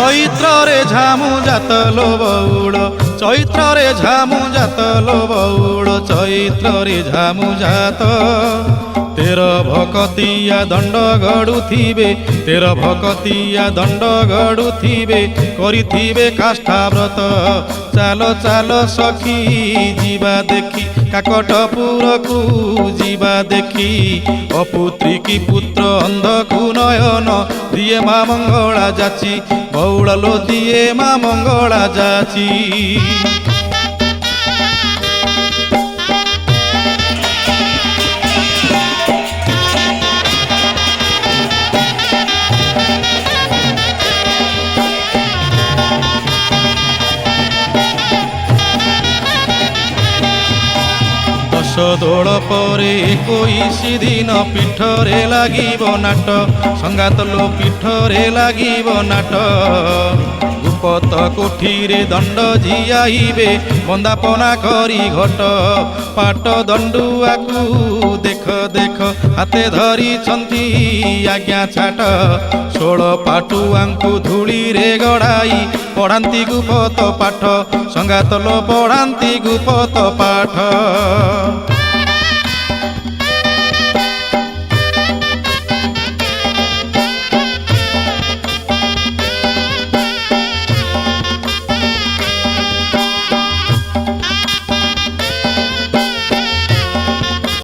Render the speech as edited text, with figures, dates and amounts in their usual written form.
ଚୈତ୍ରରେ ଝାମୁ ଜାତଲୋ ବଉଳ ଚୈତ୍ରରେ ଝାମୁ ଜାତଲୋ ବଉଳ ଚୈତ୍ରରେ ଝାମୁ ଜାତ ତେର ଭକତିଆ ଦଣ୍ଡ ଗଡ଼ୁଥିବେ ତେର ଭକତିଆ ଦଣ୍ଡ ଗଡ଼ୁଥିବେ କରିଥିବେ କାଷ୍ଠାବ୍ରତ ଚାଲ ଚାଲ ସଖୀ ଯିବା ଦେଖି କାକଟପୁରକୁ ଯିବା ଦେଖି ଅପୁତ୍ରୀ କି ପୁତ୍ର ଅନ୍ଧକୁ ନୟନ ଦିଏ ମା ମଙ୍ଗଳା ଯାଚି ବଉଳ ଲୋ ଦିଏ ମା ମଙ୍ଗଳା ଯାଚି। ଦୋଳ ପରେ 21 ଦିନ ପୀଠରେ ଲାଗିବ ନାଟ ସଙ୍ଗାତ ଲୋ ପୀଠରେ ଲାଗିବ ନାଟ ଗୁପତ କୋଠିରେ ଦଣ୍ଡ ଜିଆଇବେ ବନ୍ଦାପନା କରି ଘଟ ପାଟ ଦଣ୍ଡୁଆକୁ ଦେଖ ଦେଖ ହାତେ ଧରିଛନ୍ତି ଆଜ୍ଞା ଛାଟ 16 ପାଟୁଆଙ୍କୁ ଧୂଳିରେ ଗଡ଼ାଇ ପଢ଼ାନ୍ତି ଗୁପତ ପାଠ ସଙ୍ଗାତ ଲୋ ପଢ଼ାନ୍ତି ଗୁପତ ପାଠ।